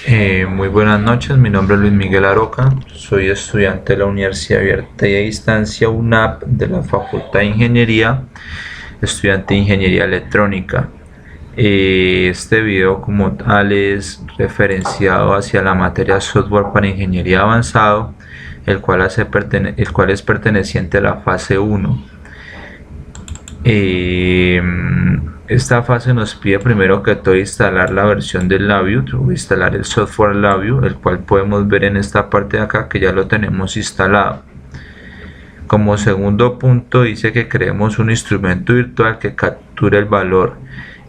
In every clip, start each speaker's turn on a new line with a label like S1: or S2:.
S1: Muy buenas noches, mi nombre es Luis Miguel Aroca, soy estudiante de la Universidad Abierta y a Distancia UNAP de la Facultad de Ingeniería, estudiante de Ingeniería Electrónica. Este video como tal es referenciado hacia la materia Software para Ingeniería Avanzado, el cual es perteneciente a la fase 1. Esta fase nos pide primero que todo instalar la versión del Labview o instalar el software Labview, el cual podemos ver en esta parte de acá que ya lo tenemos instalado. Como segundo punto dice que creemos un instrumento virtual que capture el valor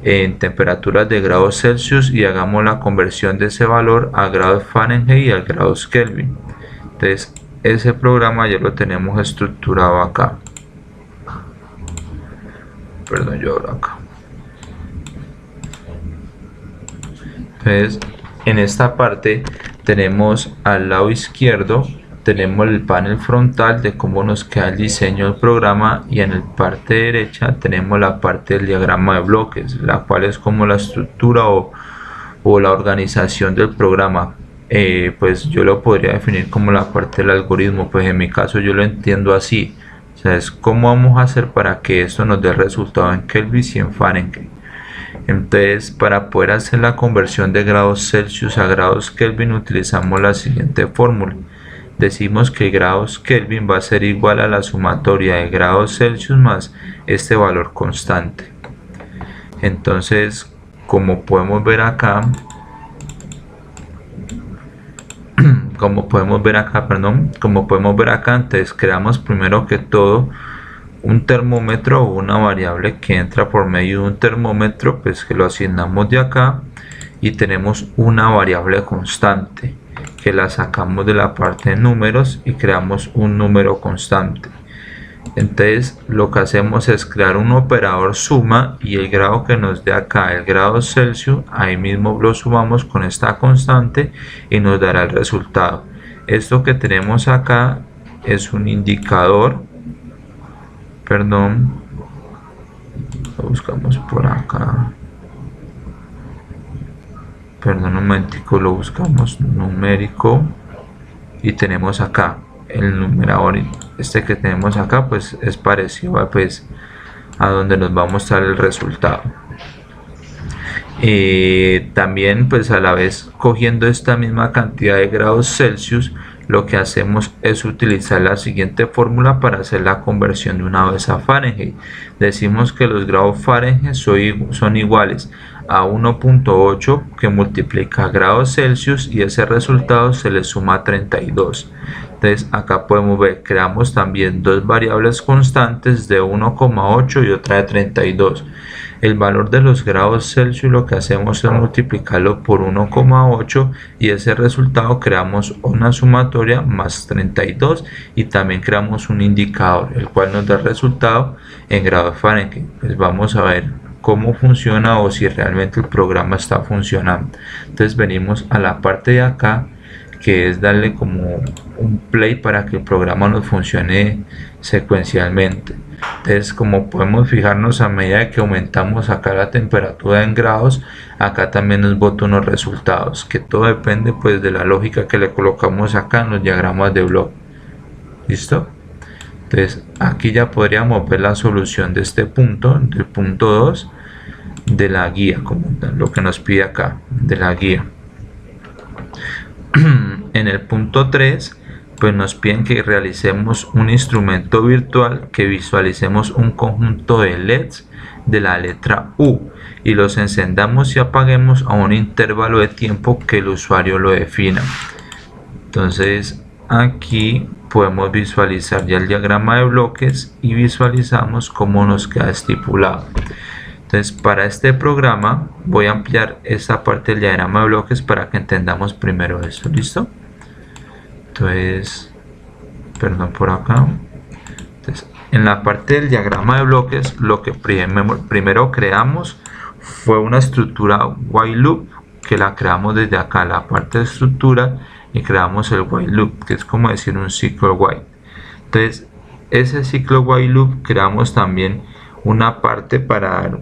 S1: en temperaturas de grados Celsius y hagamos la conversión de ese valor a grados Fahrenheit y a grados Kelvin. Entonces ese programa ya lo tenemos estructurado acá. Perdón, yo abro acá. Entonces en esta parte tenemos al lado izquierdo tenemos el panel frontal de cómo nos queda el diseño del programa, y en la parte derecha tenemos la parte del diagrama de bloques, la cual es como la estructura o la organización del programa. Pues yo lo podría definir como la parte del algoritmo, pues en mi caso yo lo entiendo así. O sea, es cómo vamos a hacer para que esto nos dé resultado en Kelvin y en Fahrenheit. Entonces, para poder hacer la conversión de grados Celsius a grados Kelvin utilizamos la siguiente fórmula. Decimos que grados Kelvin va a ser igual a la sumatoria de grados Celsius más este valor constante. Entonces, como podemos ver acá, entonces creamos primero que todo un termómetro o una variable que entra por medio de un termómetro, pues que lo asignamos de acá, y tenemos una variable constante que la sacamos de la parte de números y creamos un número constante. Entonces lo que hacemos es crear un operador suma, y el grado que nos dé acá, el grado Celsius, ahí mismo lo sumamos con esta constante y nos dará el resultado. Esto que tenemos acá es un indicador, perdón, lo buscamos por acá, perdón un momentico, lo buscamos numérico, y tenemos acá el numerador. Este que tenemos acá pues es parecido a donde nos va a mostrar el resultado. También pues a la vez, cogiendo esta misma cantidad de grados Celsius, lo que hacemos es utilizar la siguiente fórmula para hacer la conversión de una vez a Fahrenheit. Decimos que los grados Fahrenheit son iguales a 1.8 que multiplica grados Celsius, y ese resultado se le suma 32. Entonces acá podemos ver, creamos también dos variables constantes de 1,8 y otra de 32. El valor de los grados Celsius lo que hacemos es multiplicarlo por 1,8, y ese resultado creamos una sumatoria más 32, y también creamos un indicador el cual nos da el resultado en grados Fahrenheit. Pues vamos a ver cómo funciona o si realmente el programa está funcionando. Entonces venimos a la parte de acá, que es darle como un play para que el programa nos funcione secuencialmente. Entonces, como podemos fijarnos, a medida que aumentamos acá la temperatura en grados, acá también nos bota unos resultados, que todo depende pues de la lógica que le colocamos acá en los diagramas de bloque. ¿Listo? Entonces aquí ya podríamos ver la solución de este punto, del punto 2 de la guía, como lo que nos pide acá de la guía. En el punto 3 pues nos piden que realicemos un instrumento virtual, que visualicemos un conjunto de LEDs de la letra U y los encendamos y apaguemos a un intervalo de tiempo que el usuario lo defina. Entonces aquí podemos visualizar ya el diagrama de bloques y visualizamos cómo nos queda estipulado. Entonces para este programa voy a ampliar esta parte del diagrama de bloques para que entendamos primero eso. ¿Listo? Entonces, perdón por acá. Entonces, en la parte del diagrama de bloques, lo que primero creamos fue una estructura while loop, que la creamos desde acá, la parte de estructura, y creamos el while loop, que es como decir un ciclo while. Entonces ese ciclo while loop creamos también una parte para dar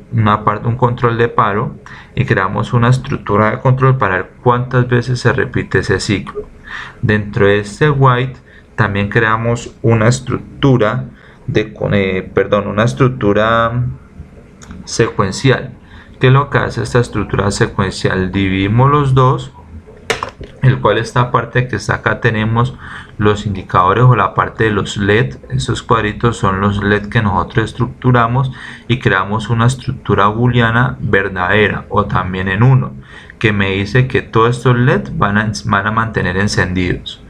S1: un control de paro y creamos una estructura de control para ver cuántas veces se repite ese ciclo. Dentro de este while también creamos una estructura secuencial. ¿Qué es lo que hace esta estructura secuencial? Dividimos los dos, el cual esta parte que está acá tenemos los indicadores o la parte de los LED. Estos cuadritos son los LED que nosotros estructuramos y creamos una estructura booleana verdadera o también en 1, que me dice que todos estos LED van a mantener encendidos.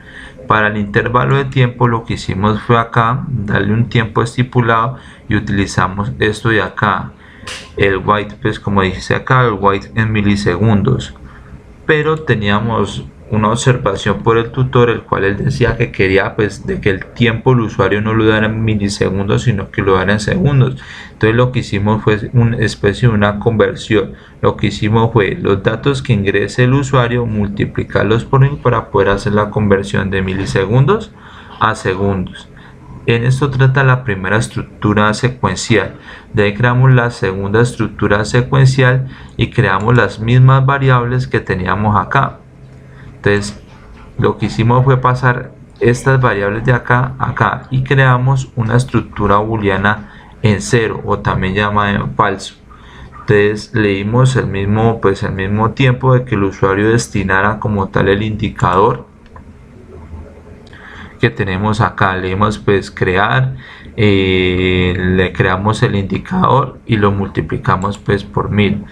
S1: Para el intervalo de tiempo lo que hicimos fue acá darle un tiempo estipulado y utilizamos esto de acá, el while, pues como dice acá, el while en milisegundos. Pero teníamos una observación por el tutor, el cual él decía que quería pues de que el tiempo el usuario no lo diera en milisegundos sino que lo diera en segundos. Entonces lo que hicimos fue una especie de una conversión. Lo que hicimos fue los datos que ingrese el usuario multiplicarlos por 1 para poder hacer la conversión de milisegundos a segundos. En esto trata la primera estructura secuencial. De ahí creamos la segunda estructura secuencial y creamos las mismas variables que teníamos acá. Entonces lo que hicimos fue pasar estas variables de acá a acá y creamos una estructura booleana en 0 o también llamada en falso. Entonces le dimos el mismo tiempo de que el usuario destinara como tal el indicador que tenemos acá. Le dimos pues crear, le creamos el indicador y lo multiplicamos pues por 1000.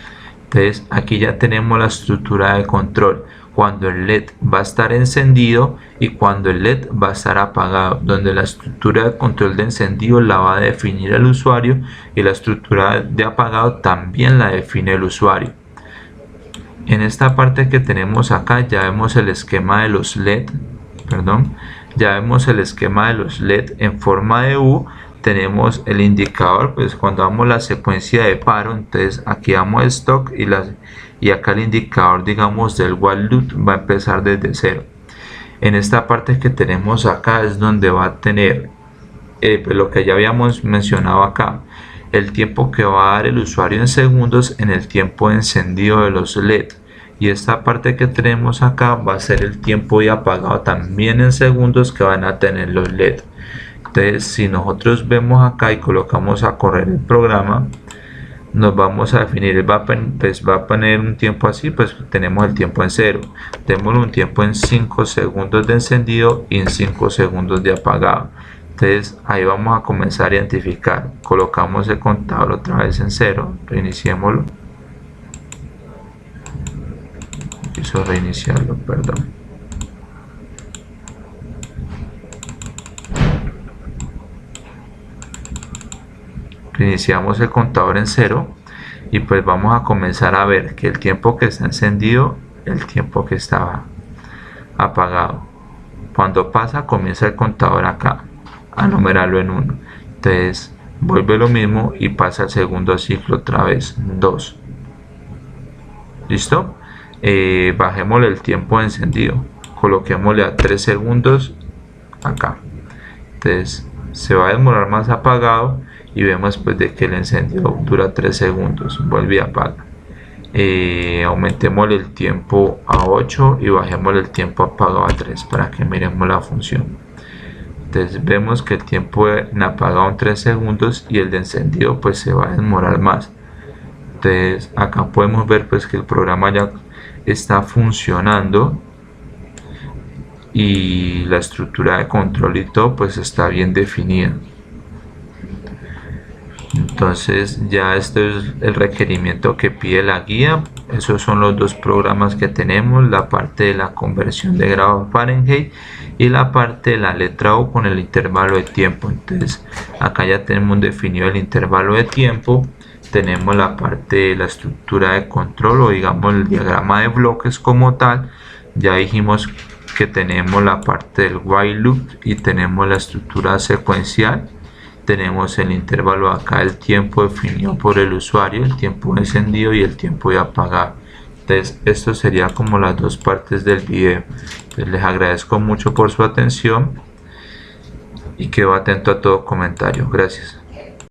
S1: Entonces aquí ya tenemos la estructura de control, cuando el LED va a estar encendido y cuando el LED va a estar apagado, donde la estructura de control de encendido la va a definir el usuario y la estructura de apagado también la define el usuario. En esta parte que tenemos acá ya vemos el esquema de los LED, ya vemos el esquema de los LED en forma de U. Tenemos el indicador, pues cuando damos la secuencia de paro, entonces aquí damos stock y acá el indicador, digamos, del while loop va a empezar desde 0. En esta parte que tenemos acá es donde va a tener pues lo que ya habíamos mencionado acá, el tiempo que va a dar el usuario en segundos en el tiempo de encendido de los LED. Y esta parte que tenemos acá va a ser el tiempo de apagado también en segundos que van a tener los LED. Entonces si nosotros vemos acá y colocamos a correr el programa, nos vamos a definir, va a poner un tiempo así, pues tenemos el tiempo en 0, tenemos un tiempo en 5 segundos de encendido y en 5 segundos de apagado. Entonces ahí vamos a comenzar a identificar, colocamos el contador otra vez en 0, reiniciémoslo, quiso reiniciarlo, perdón. Reiniciamos el contador en 0 y pues vamos a comenzar a ver que el tiempo que está encendido, el tiempo que estaba apagado, cuando pasa comienza el contador acá a numerarlo en 1, entonces vuelve lo mismo y pasa el segundo ciclo otra vez 2. listo. Bajémosle el tiempo de encendido, coloquémosle a 3 segundos acá, entonces se va a demorar más apagado y vemos pues de que el encendido dura 3 segundos, vuelve y apaga. Aumentémosle el tiempo a 8 y bajémosle el tiempo apagado a 3 para que miremos la función. Entonces vemos que el tiempo en apagado en 3 segundos y el de encendido pues se va a demorar más. Entonces acá podemos ver pues que el programa ya está funcionando y la estructura de control y todo pues está bien definida. Entonces ya este es el requerimiento que pide la guía. Esos son los dos programas que tenemos, la parte de la conversión de grados Fahrenheit y la parte de la letra U con el intervalo de tiempo. Entonces acá ya tenemos definido el intervalo de tiempo, tenemos la parte de la estructura de control o digamos el diagrama de bloques como tal. Ya dijimos que tenemos la parte del while loop y tenemos la estructura secuencial. Tenemos el intervalo acá, el tiempo definido por el usuario, el tiempo de encendido y el tiempo de apagado. Entonces esto sería como las dos partes del video. Entonces, les agradezco mucho por su atención y quedo atento a todo comentario. Gracias.